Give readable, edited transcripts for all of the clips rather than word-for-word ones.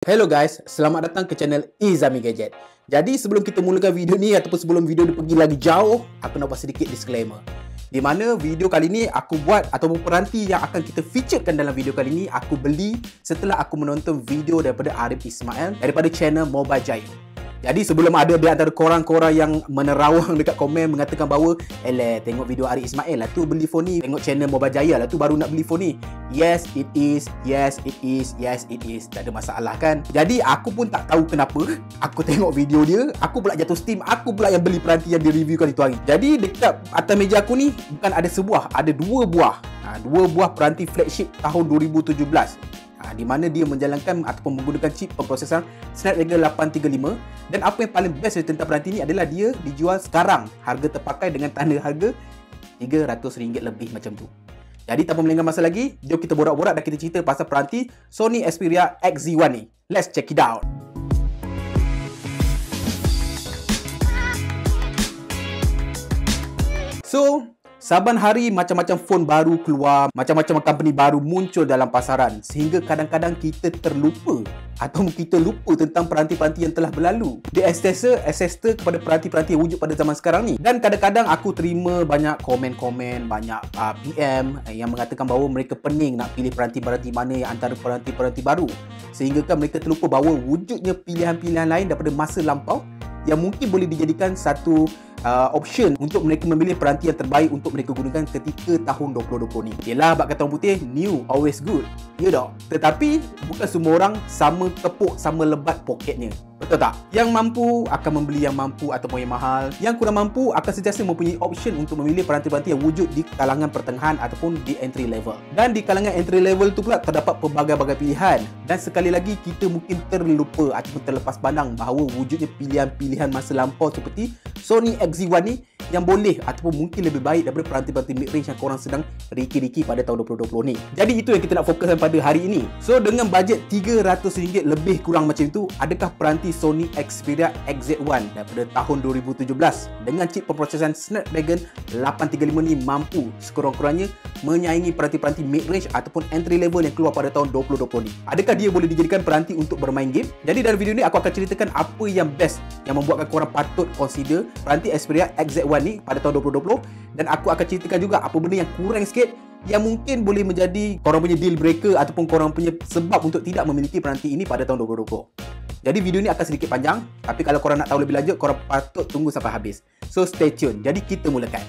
Hello guys, selamat datang ke channel Izami Gadget. Jadi sebelum kita mulakan video ni ataupun sebelum video ni pergi lagi jauh, aku nak buat sedikit disclaimer. Di mana video kali ni aku buat ataupun peranti yang akan kita featurekan dalam video kali ni aku beli setelah aku menonton video daripada Arif Ismail daripada channel Mobile Jaya. Jadi sebelum ada di antara korang-korang yang menerawang dekat komen mengatakan bahawa tengok video Arif Ismail lah tu beli phone ni, tengok channel Mobile Jaya lah tu baru nak beli phone ni. Yes it is, yes it is, yes it is. Tak ada masalah kan. Jadi aku pun tak tahu kenapa aku tengok video dia, aku pula jatuh steam, aku pula yang beli peranti yang dia reviewkan itu hari. Jadi dekat atas meja aku ni bukan ada sebuah, ada dua buah. Dua buah peranti flagship tahun 2017. Di mana dia menjalankan ataupun menggunakan chip pemprosesan Snapdragon 835. Dan apa yang paling best tentang peranti ni adalah dia dijual sekarang harga terpakai dengan tanda harga RM300 lebih macam tu. Jadi tanpa melengah masa lagi, jom kita borak-borak dan kita cerita pasal peranti Sony Xperia XZ1 ni. Let's check it out. So, saban hari macam-macam phone baru keluar, macam-macam company baru muncul dalam pasaran sehingga kadang-kadang kita terlupa atau kita lupa tentang peranti-peranti yang telah berlalu. Dia ancestor kepada peranti-peranti yang wujud pada zaman sekarang ni. Dan kadang-kadang aku terima banyak komen-komen, banyak PM yang mengatakan bahawa mereka pening nak pilih peranti-peranti mana yang antara peranti-peranti baru. Sehingga kan mereka terlupa bahawa wujudnya pilihan-pilihan lain daripada masa lampau yang mungkin boleh dijadikan satu option untuk mereka memilih peranti yang terbaik untuk mereka gunakan ketika tahun 2020 ni. Yelah, bak kata orang putih, new always good. Ya tak? Tetapi bukan semua orang sama tepuk, sama lebat poketnya. Betul tak? Yang mampu akan membeli yang mampu ataupun yang mahal. Yang kurang mampu akan sentiasa mempunyai option untuk memilih peranti-peranti yang wujud di kalangan pertengahan ataupun di entry level. Dan di kalangan entry level tu pula terdapat pelbagai-bagai pilihan. Dan sekali lagi kita mungkin terlupa ataupun terlepas pandang bahawa wujudnya pilihan-pilihan masa lampau seperti Sony XZ1 ni yang boleh ataupun mungkin lebih baik daripada peranti-peranti mid-range yang korang sedang riki-riki pada tahun 2020 ni. Jadi itu yang kita nak fokuskan pada hari ini. So dengan bajet RM300 lebih kurang macam itu, adakah peranti Sony Xperia XZ1 daripada tahun 2017 dengan chip pemprosesan Snapdragon 835 ni mampu sekurang-kurangnya menyaingi peranti-peranti mid-range ataupun entry level yang keluar pada tahun 2020 ni? Adakah dia boleh dijadikan peranti untuk bermain game? Jadi dalam video ni aku akan ceritakan apa yang best yang membuatkan korang patut consider peranti Xperia XZ1 ni pada tahun 2020, dan aku akan ceritakan juga apa benda yang kurang sikit yang mungkin boleh menjadi korang punya deal breaker ataupun korang punya sebab untuk tidak memiliki peranti ini pada tahun 2020. Jadi video ni akan sedikit panjang, tapi kalau korang nak tahu lebih lanjut, korang patut tunggu sampai habis. So stay tune. Jadi kita mulakan.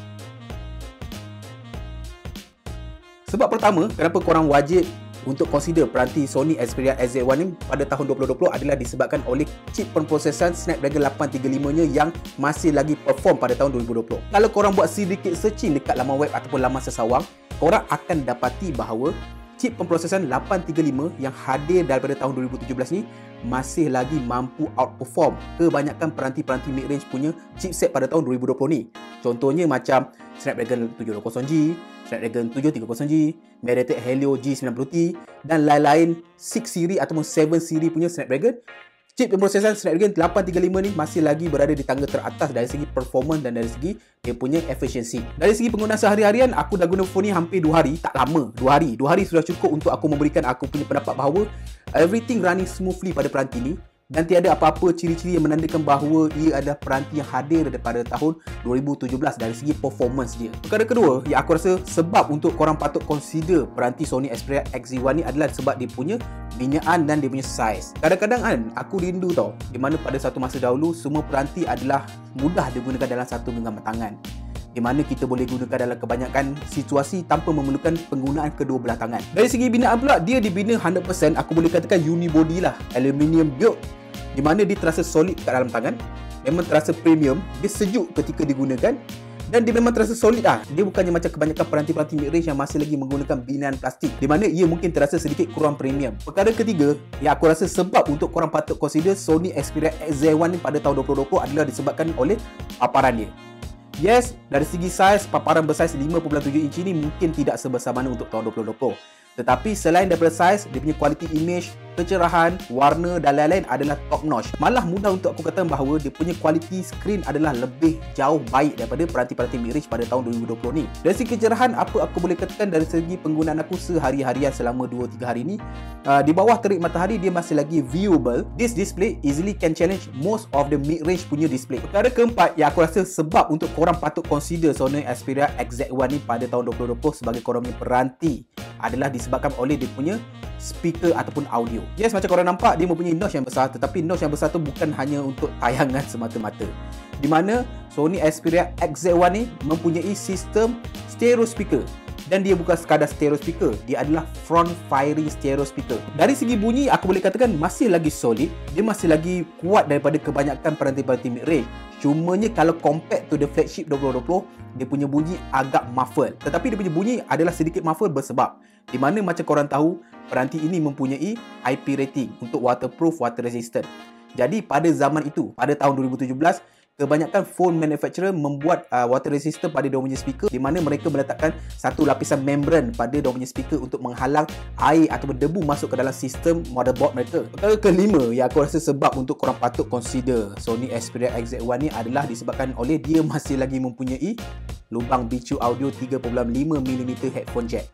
Sebab pertama, kenapa korang wajib untuk consider peranti Sony Xperia XZ1 ni pada tahun 2020 adalah disebabkan oleh chip pemprosesan Snapdragon 835-nya yang masih lagi perform pada tahun 2020. Kalau korang buat sedikit searching dekat laman web ataupun laman sesawang, korang akan dapati bahawa chip pemprosesan 835 yang hadir daripada tahun 2017 ni masih lagi mampu outperform kebanyakan peranti-peranti mid-range punya chipset pada tahun 2020 ni. Contohnya macam Snapdragon 720G, Snapdragon 730G, MediaTek Helio G90T dan lain-lain 6 siri ataupun 7 siri punya Snapdragon. Chip pemprosesan Snapdragon 835 ni masih lagi berada di tangga teratas dari segi performance dan dari segi dia punya efisiensi. Dari segi penggunaan sehari-harian, aku dah guna phone ni hampir 2 hari, tak lama, 2 hari. 2 hari sudah cukup untuk aku memberikan aku punya pendapat bahawa everything running smoothly pada peranti ni dan tiada apa-apa ciri-ciri yang menandakan bahawa ia adalah peranti yang hadir daripada tahun 2017 dari segi performance dia. Perkara kedua yang aku rasa sebab untuk korang patut consider peranti Sony Xperia XZ1 ni adalah sebab dia punya binyaan dan dia punya size. Kadang-kadang kan aku rindu tau, di mana pada satu masa dahulu semua peranti adalah mudah digunakan dalam satu genggaman tangan, di mana kita boleh gunakan dalam kebanyakan situasi tanpa memerlukan penggunaan kedua belah tangan. Dari segi binaan pula, dia dibina 100%, aku boleh katakan unibody lah, aluminium build, di mana dia terasa solid kat dalam tangan, memang terasa premium, dia sejuk ketika digunakan dan dia memang terasa solid lah. Dia bukannya macam kebanyakan peranti-peranti mid-range yang masih lagi menggunakan binaan plastik, di mana ia mungkin terasa sedikit kurang premium. Perkara ketiga yang aku rasa sebab untuk korang patut consider Sony Xperia XZ1 ni pada tahun 2020 adalah disebabkan oleh paparan dia. Yes, dari segi saiz, paparan bersaiz 5.7 inci ni mungkin tidak sebesar mana untuk tahun 2020. Tetapi selain daripada saiz, dia punya quality image, kecerahan, warna dan lain-lain adalah top notch. Malah mudah untuk aku katakan bahawa dia punya kualiti skrin adalah lebih jauh baik daripada peranti-peranti mid-range pada tahun 2020 ni. Dari segi kecerahan, apa aku boleh katakan dari segi penggunaan aku sehari-harian selama 2-3 hari ni, di bawah terik matahari dia masih lagi viewable. This display easily can challenge most of the mid-range punya display. Perkara keempat yang aku rasa sebab untuk korang patut consider Sony Xperia XZ1 ni pada tahun 2020 sebagai korang punya peranti adalah disebabkan oleh dia punya speaker ataupun audio. Yes, macam korang nampak dia mempunyai notch yang besar, tetapi notch yang besar tu bukan hanya untuk tayangan semata-mata. Di mana Sony Xperia XZ1 ni mempunyai sistem stereo speaker. Dan dia bukan sekadar stereo speaker, dia adalah front firing stereo speaker. Dari segi bunyi, aku boleh katakan masih lagi solid, dia masih lagi kuat daripada kebanyakan peranti-peranti mid-range. Cumanya kalau compared to the flagship 2020, dia punya bunyi agak muffled. Tetapi dia punya bunyi adalah sedikit muffled bersebab di mana macam korang tahu, peranti ini mempunyai IP rating untuk waterproof, water resistant. Jadi pada zaman itu, pada tahun 2017, kebanyakan phone manufacturer membuat water resistant pada diorang punya speaker, di mana mereka meletakkan satu lapisan membran pada diorang punya speaker untuk menghalang air ataupun debu masuk ke dalam sistem motherboard mereka. Perkara kelima yang aku rasa sebab untuk korang patut consider Sony Xperia XZ1 ni adalah disebabkan oleh dia masih lagi mempunyai lubang bicu audio 3.5mm headphone jack.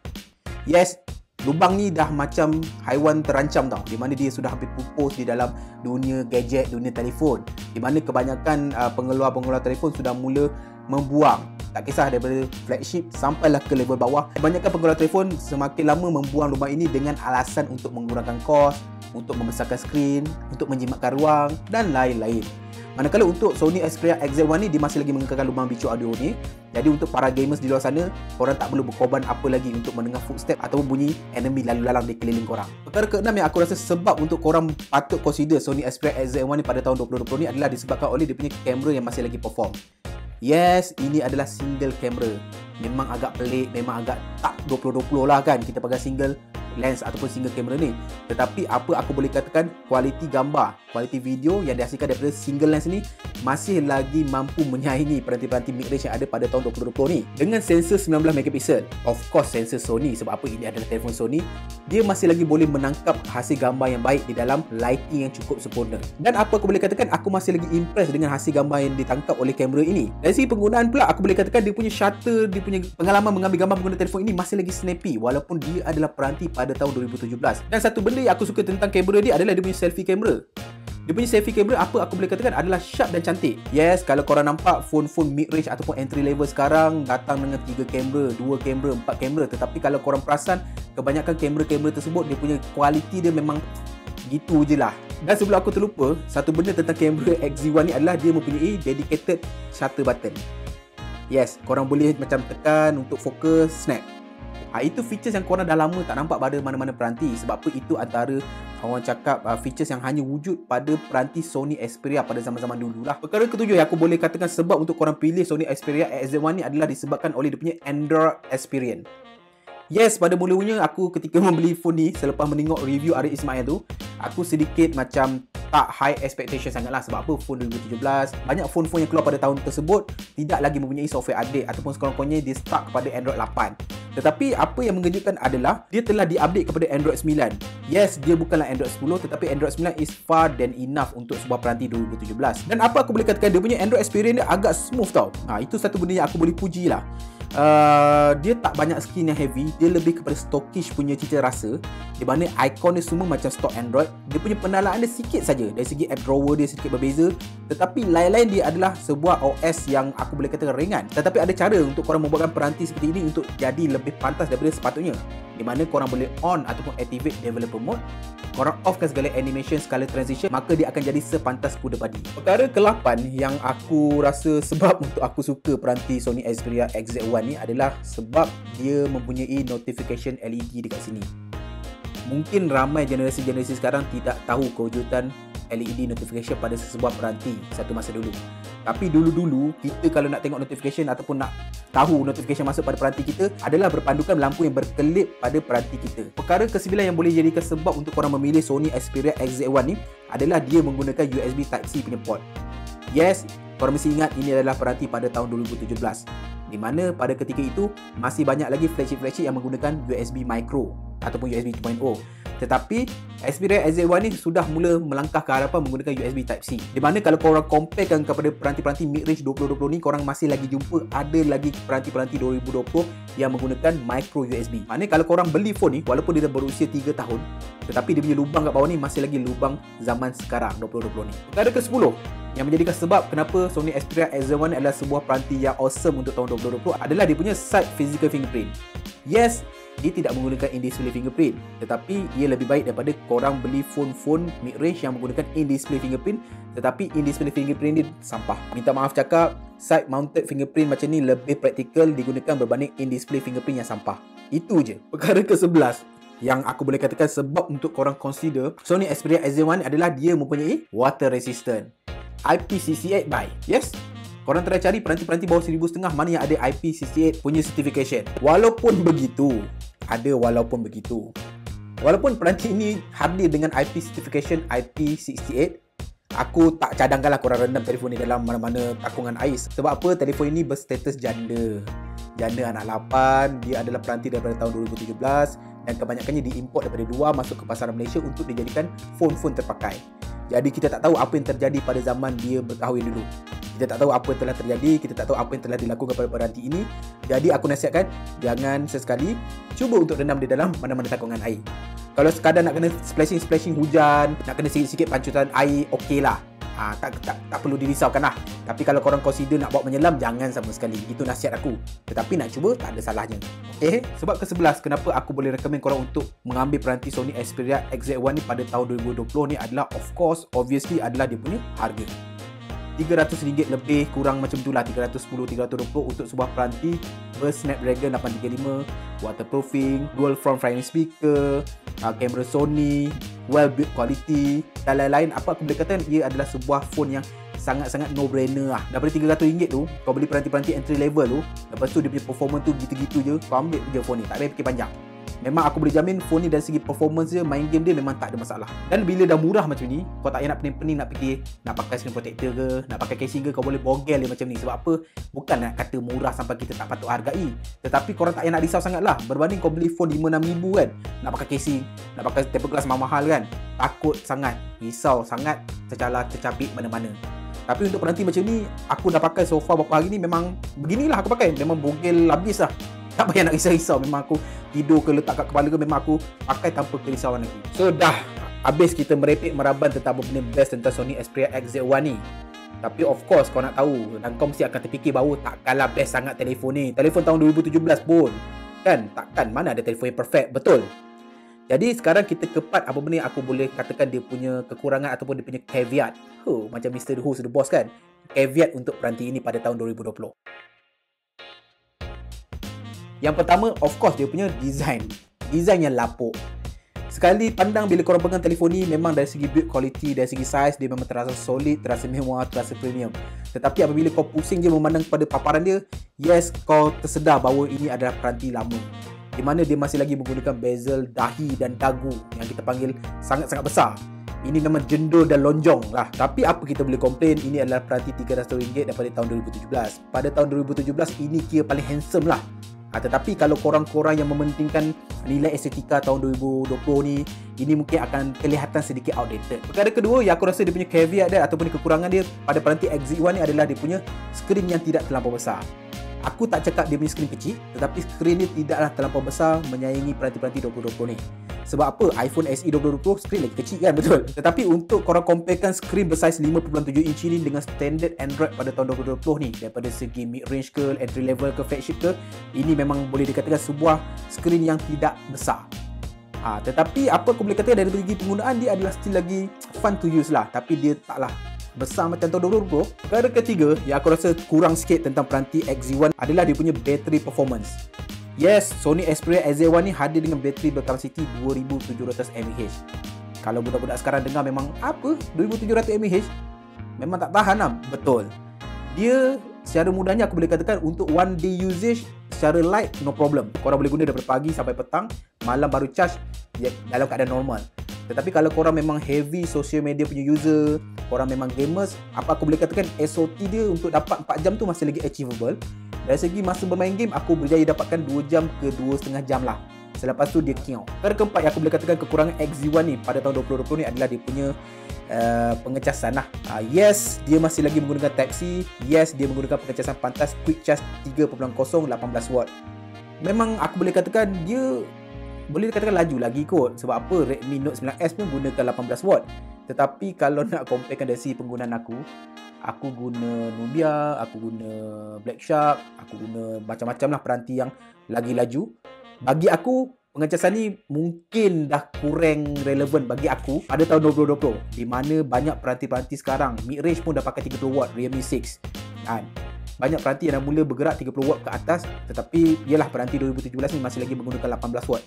Yes, lubang ni dah macam haiwan terancam tau, di mana dia sudah hampir pupus di dalam dunia gadget, dunia telefon, di mana kebanyakan pengeluar-pengeluar telefon sudah mula membuang, tak kisah daripada flagship sampailah ke level bawah. Kebanyakan pengeluar telefon semakin lama membuang lubang ini dengan alasan untuk mengurangkan kos, untuk membesarkan skrin, untuk menjimatkan ruang dan lain-lain. Manakala untuk Sony Xperia XZ1 ni dia masih lagi mengekalkan lubang bicu audio ni. Jadi untuk para gamers di luar sana, korang tak perlu berkorban apa lagi untuk mendengar footstep ataupun bunyi enemy lalu lalang di keliling korang. Perkara keenam yang aku rasa sebab untuk korang patut consider Sony Xperia XZ1 ni pada tahun 2020 ni adalah disebabkan oleh dia punya kamera yang masih lagi perform. Yes, ini adalah single camera. Memang agak pelik, memang agak tak 2020 lah kan kita pakai single lens ataupun single kamera ni. Tetapi apa aku boleh katakan, kualiti gambar, kualiti video yang dihasilkan daripada single lens ni masih lagi mampu menyaingi peranti-peranti mid-range yang ada pada tahun 2020 ni. Dengan sensor 19MP. Of course sensor Sony, sebab apa ini adalah telefon Sony, dia masih lagi boleh menangkap hasil gambar yang baik di dalam lighting yang cukup sempurna. Dan apa aku boleh katakan, aku masih lagi impressed dengan hasil gambar yang ditangkap oleh kamera ini. Dari segi penggunaan pula, aku boleh katakan dia punya shutter, dia punya pengalaman mengambil gambar menggunakan telefon ini masih lagi snappy walaupun dia adalah peranti pada tahun 2017. Dan satu benda yang aku suka tentang kamera dia adalah dia punya selfie kamera. Dia punya selfie kamera, apa aku boleh katakan, adalah sharp dan cantik. Yes, kalau korang nampak phone-phone mid-range ataupun entry level sekarang datang dengan 3 kamera, 2 kamera, 4 kamera. Tetapi kalau korang perasan, kebanyakan kamera-kamera tersebut dia punya kualiti dia memang gitu je lah. Dan sebelum aku terlupa, satu benda tentang kamera XZ1 ni adalah dia mempunyai dedicated shutter button. Yes, korang boleh macam tekan untuk fokus, snap. Itu features yang korang dah lama tak nampak pada mana-mana peranti. Sebab apa, itu antara orang cakap features yang hanya wujud pada peranti Sony Xperia pada zaman-zaman dulu lah. Perkara ketujuh yang aku boleh katakan sebab untuk korang pilih Sony Xperia XZ1 ni adalah disebabkan oleh dia punya Android experience. Yes, pada mula-mulanya aku ketika membeli phone ni, selepas menengok review Arif Ismail tu, aku sedikit macam tak high expectation sangat lah. Sebab apa, phone 2017, banyak phone-phone yang keluar pada tahun tersebut tidak lagi mempunyai software update ataupun sekurang-kurangnya dia stuck pada Android 8. Tetapi apa yang mengejutkan adalah dia telah diupdate kepada Android 9. Yes, dia bukanlah Android 10, tetapi Android 9 is far than enough untuk sebuah peranti 2017. Dan apa aku boleh katakan, dia punya Android experience dia agak smooth tau. Itu satu benda yang aku boleh puji lah. Dia tak banyak skin yang heavy, dia lebih kepada stockish punya cita rasa, di mana ikon dia semua macam stock Android. Dia punya penalaan dia sikit saja, dari segi app drawer dia sedikit berbeza, tetapi lain-lain dia adalah sebuah OS yang aku boleh katakan ringan. Tetapi ada cara untuk korang membuatkan peranti seperti ini untuk jadi lebih pantas daripada sepatutnya, di mana korang boleh on ataupun activate developer mode, korang offkan segala animation, segala transition, maka dia akan jadi sepantas kuda padi. Perkara ke-8 yang aku rasa sebab untuk aku suka peranti Sony Xperia XZ1 ni adalah sebab dia mempunyai notification LED dekat sini. Mungkin ramai generasi-generasi sekarang tidak tahu kewujudan LED notification pada sesebuah peranti satu masa dulu. Tapi dulu-dulu kita kalau nak tengok notification ataupun nak tahu notification masuk pada peranti kita adalah berpandukan lampu yang berkelip pada peranti kita. Perkara ke-9 yang boleh jadikan sebab untuk korang memilih Sony Xperia XZ1 ni adalah dia menggunakan USB Type-C punya port. Yes, korang mesti ingat ini adalah peranti pada tahun 2017, di mana pada ketika itu masih banyak lagi flagship-flagship yang menggunakan USB micro. ataupun USB 2.0. Tetapi Xperia XZ1 ni sudah mula melangkah ke hadapan menggunakan USB Type-C. Di mana kalau korang comparekan kepada peranti-peranti mid-range 2020 ni, korang masih lagi jumpa ada lagi peranti-peranti 2020 yang menggunakan micro USB. Maknanya kalau korang beli phone ni, walaupun dia dah berusia 3 tahun, tetapi dia punya lubang kat bawah ni masih lagi lubang zaman sekarang 2020 ni. Perkara ke-10 yang menjadikan sebab kenapa Sony Xperia XZ1 adalah sebuah peranti yang awesome untuk tahun 2020 adalah dia punya side physical fingerprint. Yes, dia tidak menggunakan in-display fingerprint, tetapi ia lebih baik daripada korang beli phone-phone mid-range yang menggunakan in-display fingerprint, tetapi in-display fingerprint dia sampah. Minta maaf cakap, side mounted fingerprint macam ni lebih praktikal digunakan berbanding in-display fingerprint yang sampah. Itu je. Perkara ke-11 yang aku boleh katakan sebab untuk korang consider Sony Xperia XZ1 adalah dia mempunyai water resistant, IP68 by. Yes, korang try cari peranti-peranti bawah 1,500 mana yang ada IP68 punya certification. Walaupun begitu, walaupun peranti ini hadir dengan IP certification IP68, aku tak cadangkanlah korang rendam telefon ni dalam mana-mana takungan ais. Sebab apa? Telefon ini berstatus janda anak 8. Dia adalah peranti daripada tahun 2017 dan kebanyakannya diimport daripada luar masuk ke pasaran Malaysia untuk dijadikan phone-phone terpakai. Jadi kita tak tahu apa yang terjadi pada zaman dia berkahwin dulu. Kita tak tahu apa yang telah terjadi, kita tak tahu apa yang telah dilakukan pada peranti ini. Jadi aku nasihatkan, jangan sesekali cuba untuk rendam di dalam mana-mana takungan air. Kalau sekadar nak kena splashing hujan, nak kena sikit-sikit pancuran air, okey lah. Tak perlu dirisaukan lah. Tapi kalau korang consider nak bawa menyelam, jangan sama sekali. Itu nasihat aku. Tetapi nak cuba, tak ada salahnya. Sebab ke-11 kenapa aku boleh recommend korang untuk mengambil peranti Sony Xperia XZ1 ni pada tahun 2020 ni adalah, of course, obviously adalah dia punya harga. RM300 lebih kurang macam itulah, 310-320 untuk sebuah peranti bersnapdragon 835, waterproofing, dual front flying speaker, kamera Sony, well built quality dan lain-lain. Apa aku boleh katakan, ia adalah sebuah phone yang sangat-sangat no-brainer lah. Daripada RM300 tu, kau beli peranti-peranti entry level tu, lepas tu dia punya performance tu gitu-gitu je, kau ambil je phone ni, tak payah fikir panjang. Memang aku boleh jamin phone ni dari segi performance dia, main game dia memang tak ada masalah. Dan bila dah murah macam ni, kau tak payah nak pening-pening nak fikir nak pakai screen protector ke, nak pakai casing ke, kau boleh bogel dia macam ni. Sebab apa? Bukan nak kata murah sampai kita tak patut hargai, tetapi korang tak payah nak risau sangat lah. Berbanding kau beli phone 5-6 ribu kan, nak pakai casing, nak pakai tempered glass mahal kan, takut sangat, risau sangat, tercapik mana-mana. Tapi untuk peranti macam ni, aku dah pakai so far beberapa hari ni, memang beginilah aku pakai. Memang bogel habis lah. Tak payah nak risau-risau. Memang aku tidur ke, letak kat kepala ke, memang aku pakai tanpa kerisauan lagi. So dah habis kita merepek meraban tentang apa benda best tentang Sony Xperia XZ1 ni. Tapi of course kau nak tahu, dan kau mesti akan terfikir bahawa takkanlah best sangat telefon ni. Telefon tahun 2017 pun kan, takkan mana ada telefon yang perfect, betul? Jadi sekarang kita kepat apa benda yang aku boleh katakan dia punya kekurangan ataupun dia punya caveat. Macam Mr. Who's the Boss kan, caveat untuk peranti ini pada tahun 2020. Yang pertama, of course, dia punya design yang lapuk. Sekali pandang bila korang pegang telefon ni, memang dari segi build quality, dari segi size, dia memang terasa solid, terasa mewah, terasa premium. Tetapi apabila kau pusing je memandang pada paparan dia, yes, kau tersedar bahawa ini adalah peranti lama, di mana dia masih lagi menggunakan bezel, dahi dan dagu yang kita panggil sangat-sangat besar. Ini memang jendul dan lonjong lah. Tapi apa kita boleh komplain, ini adalah peranti RM300 daripada tahun 2017. Pada tahun 2017, ini kira paling handsome lah. Tetapi kalau korang-korang yang mementingkan nilai estetika tahun 2020 ni, ini mungkin akan kelihatan sedikit outdated. Perkara kedua yang aku rasa dia punya caveat dia ataupun kekurangan dia pada peranti XZ1 ni adalah dia punya skrin yang tidak terlampau besar. Aku tak cakap dia punya skrin kecil, tetapi skrin dia tidaklah terlampau besar menyaingi peranti-peranti 2020 ni. Sebab apa? iPhone SE 2020 skrin lagi kecil kan, betul? Tetapi untuk korang comparekan skrin bersaiz 5.7 inci ni dengan standard Android pada tahun 2020 ni, daripada segi mid-range ke, entry level ke, flagship ke, ini memang boleh dikatakan sebuah skrin yang tidak besar. Tetapi apa aku boleh katakan dari segi penggunaan dia adalah still lagi fun to use lah, tapi dia taklah besar macam tahun 2020. Perkara ketiga yang aku rasa kurang sikit tentang peranti XZ1 adalah dia punya battery performance. Yes, Sony Xperia XZ1 ni hadir dengan bateri berkapasiti 2700 mAh. Kalau budak-budak sekarang dengar memang apa 2700 mAh? Memang tak tahan lah. Betul. Dia secara mudahnya aku boleh katakan untuk one day usage secara light no problem. Korang boleh guna daripada pagi sampai petang, malam baru charge dalam keadaan normal. Tetapi kalau korang memang heavy social media punya user, korang memang gamers, apa aku boleh katakan SOT dia untuk dapat 4 jam tu masih lagi achievable. Dari segi masa bermain game, aku berjaya dapatkan 2 jam ke 2,5 jam lah. Selepas tu dia kiau. Perkara keempat yang aku boleh katakan kekurangan XZ1 ni pada tahun 2020 ni adalah dia punya pengecasan lah. Yes, dia masih lagi menggunakan Type-C. Yes, dia menggunakan pengecasan pantas Quick Charge 3.0 18 watt. Memang aku boleh katakan dia boleh dikatakan laju lagi kot. Sebab apa? Redmi Note 9S pun gunakan 18 watt. Tetapi kalau nak comparekan dari segi penggunaan aku guna Nubia, aku guna Black Shark, aku guna macam-macam lah peranti yang lagi laju. Bagi aku, pengecasan ni mungkin dah kurang relevan bagi aku pada tahun 2020, di mana banyak peranti-peranti sekarang mid-range pun dah pakai 30 watt, Realme 6 kan. Banyak peranti yang dah mula bergerak 30 watt ke atas, tetapi ialah peranti 2017 ni masih lagi menggunakan 18 watt.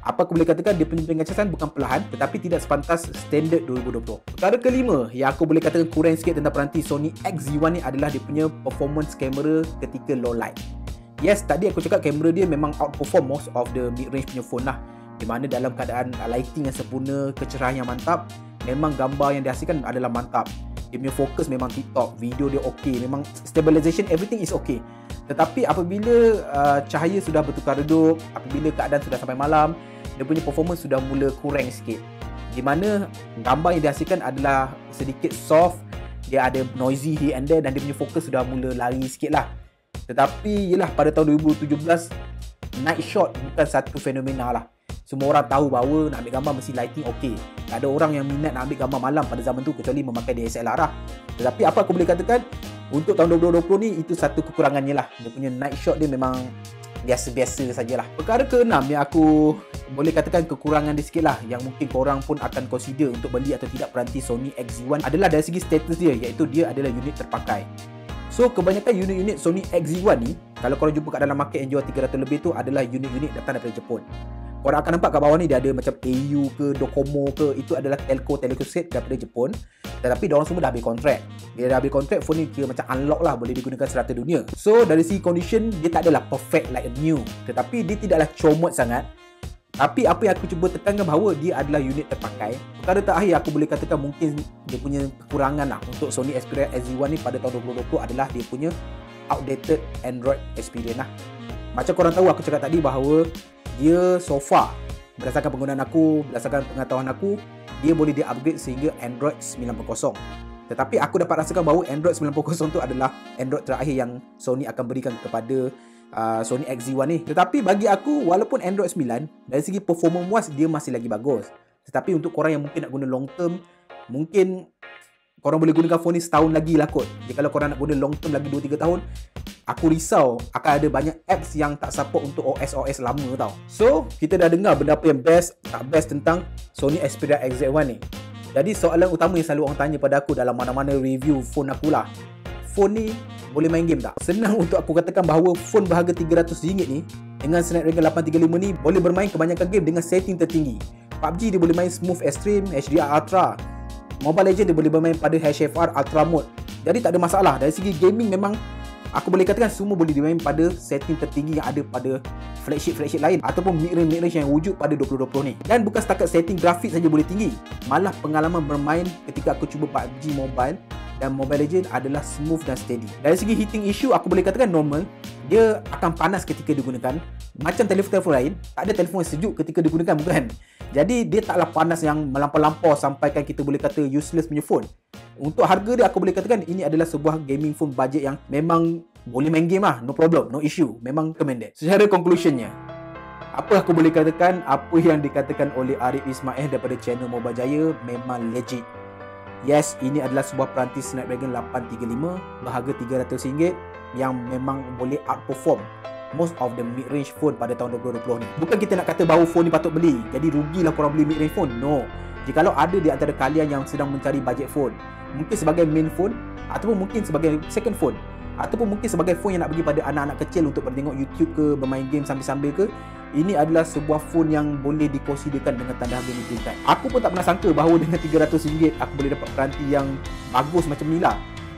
Apa aku boleh katakan, dia punya pengecasan bukan perlahan tetapi tidak sepantas standard 2020. Perkara kelima yang aku boleh katakan kurang sikit tentang peranti Sony XZ1 ni adalah dia punya performance kamera ketika low light. Yes, tadi aku cakap kamera dia memang outperform most of the mid-range punya phone lah, di mana dalam keadaan lighting yang sempurna, kecerahan yang mantap, memang gambar yang dihasilkan adalah mantap. Dia punya fokus memang tip-top, video dia okey, memang stabilization everything is okay. Tetapi apabila cahaya sudah bertukar redup, apabila keadaan sudah sampai malam, dia punya performance sudah mula kurang sikit, di mana gambar yang dihasilkan adalah sedikit soft, dia ada noisy here and there, dan dia punya fokus sudah mula lari sikit lah. Tetapi yelah, pada tahun 2017 night shot bukan satu fenomena lah. Semua orang tahu bahawa nak ambil gambar mesti lighting okey. Tak ada orang yang minat nak ambil gambar malam pada zaman tu kecuali memakai DSLR lah. Tetapi apa aku boleh katakan, untuk tahun 2020 ni itu satu kekurangannya lah. Dia punya night shot dia memang biasa-biasa sajalah. Perkara keenam yang aku boleh katakan kekurangan dia sikit lah, yang mungkin korang pun akan consider untuk beli atau tidak peranti Sony XZ1 adalah dari segi status dia, iaitu dia adalah unit terpakai. So kebanyakan unit-unit Sony XZ1 ni, kalau korang jumpa kat dalam market yang jual 300 lebih tu, adalah unit-unit datang daripada Jepun. Korang akan nampak kat bawah ni dia ada macam AU ke Docomo ke, itu adalah telco set daripada Jepun. Tetapi diorang semua dah habis kontrak. Dia dah habis kontrak, phone ni kira macam unlock lah, boleh digunakan serata dunia. So dari segi condition, dia tak adalah perfect like a new, tetapi dia tidaklah comot sangat. Tapi apa yang aku cuba tekankan bahawa dia adalah unit terpakai. Perkara terakhir aku boleh katakan mungkin dia punya kekurangan lah untuk Sony Xperia XZ1 ni pada tahun 2020 adalah dia punya outdated Android experience lah. Macam korang tahu, aku cakap tadi bahawa dia so far, berdasarkan penggunaan aku, berdasarkan pengetahuan aku, dia boleh di-upgrade sehingga Android 9.0. Tetapi aku dapat rasakan bahawa Android 9.0 tu adalah Android terakhir yang Sony akan berikan kepada Sony XZ1 ni. Tetapi bagi aku, walaupun Android 9, dari segi performa muas dia masih lagi bagus. Tetapi untuk korang yang mungkin nak guna long term, mungkin korang boleh gunakan phone ni setahun lagi lah kot. Jadi kalau korang nak guna long term lagi 2-3 tahun, aku risau akan ada banyak apps yang tak support untuk OS lama tau. So, kita dah dengar benda apa yang best, tak best tentang Sony Xperia XZ1 ni. Jadi soalan utama yang selalu orang tanya pada aku dalam mana-mana review phone aku lah, phone ni boleh main game tak? Senang untuk aku katakan bahawa phone berharga RM300 ni dengan Snapdragon 835 ni boleh bermain kebanyakan game dengan setting tertinggi. PUBG dia boleh main Smooth Extreme, HDR Ultra. Mobile Legends dia boleh bermain pada HFR Ultra Mode. Jadi tak ada masalah. Dari segi gaming memang aku boleh katakan semua boleh dimain pada setting tertinggi yang ada pada flagship lain ataupun mid-range yang wujud pada 2020 ni. Dan bukan setakat setting grafik saja boleh tinggi, malah pengalaman bermain ketika aku cuba PUBG Mobile dan Mobile Legends adalah smooth dan steady. Dari segi heating issue aku boleh katakan normal. Dia akan panas ketika digunakan. Macam telefon-telefon lain, tak ada telefon yang sejuk ketika digunakan, bukan? Jadi dia taklah panas yang melampau-lampau sampaikan kita boleh kata useless punya phone. Untuk harga dia aku boleh katakan ini adalah sebuah gaming phone budget yang memang boleh main game lah, no problem, no issue, memang recommended. Secara conclusionnya, apa aku boleh katakan, apa yang dikatakan oleh Arif Ismail daripada channel Mobile Jaya memang legit. Yes, ini adalah sebuah peranti Snapdragon 835 berharga RM300 yang memang boleh outperform most of the mid-range phone pada tahun 2020 ni. Bukan kita nak kata bahawa phone ni patut beli, jadi rugilah korang beli mid-range phone. No. Jikalau ada di antara kalian yang sedang mencari budget phone, mungkin sebagai main phone, ataupun mungkin sebagai second phone, ataupun mungkin sebagai phone yang nak bagi pada anak-anak kecil untuk bertengok YouTube ke, bermain game sambil-sambil ke, ini adalah sebuah phone yang boleh dikonsiderkan dengan tanda harga medium type. Aku pun tak pernah sangka bahawa dengan RM300 aku boleh dapat peranti yang bagus macam ni lah.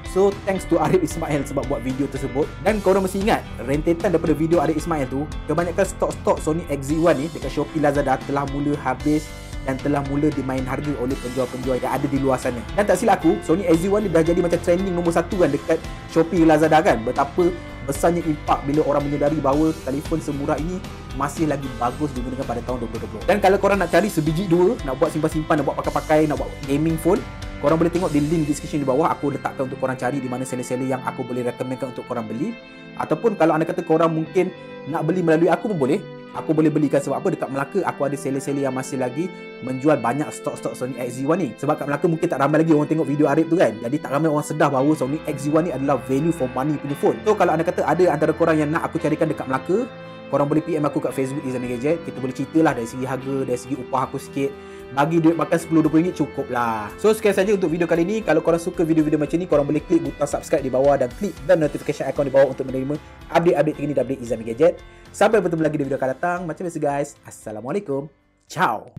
So thanks to Arif Ismail sebab buat video tersebut. Dan korang mesti ingat, rentetan daripada video Arif Ismail tu, kebanyakan stok-stok Sony XZ1 ni dekat Shopee, Lazada telah mula habis dan telah mula dimain harga oleh penjual-penjual yang ada di luar sana. Dan tak silap aku, Sony XZ1 ni dah jadi macam trending nombor 1 kan dekat Shopee, Lazada kan. Betapa besarnya impak bila orang menyedari bahawa telefon semurah ini masih lagi bagus digunakan pada tahun 2020. Dan kalau korang nak cari sebiji dua, nak buat simpan-simpan, nak buat pakai-pakai, nak buat gaming phone, korang boleh tengok di link description di bawah. Aku letakkan untuk korang cari di mana seller-seller yang aku boleh recommendkan untuk korang beli. Ataupun kalau anda kata korang mungkin nak beli melalui aku pun boleh. Aku boleh belikan. Sebab apa? Dekat Melaka aku ada seller-seller yang masih lagi menjual banyak stok-stok Sony XZ1 ni. Sebab kat Melaka mungkin tak ramai lagi orang tengok video Arif tu kan. Jadi tak ramai orang sedar bahawa Sony XZ1 ni adalah value for money punya phone. So kalau anda kata ada antara korang yang nak aku carikan dekat Melaka, korang boleh PM aku kat Facebook Izami Gadget. Kita boleh ceritalah dari segi harga, dari segi upah aku sikit. Bagi duit makan RM10-20 cukup lah. So sekian saja untuk video kali ni. Kalau korang suka video-video macam ni, korang boleh klik butang subscribe di bawah dan klik bell notification icon di bawah untuk menerima update-update terkini dari Izami Gadget. Sampai bertemu lagi di video akan datang. Macam biasa guys, Assalamualaikum. Ciao.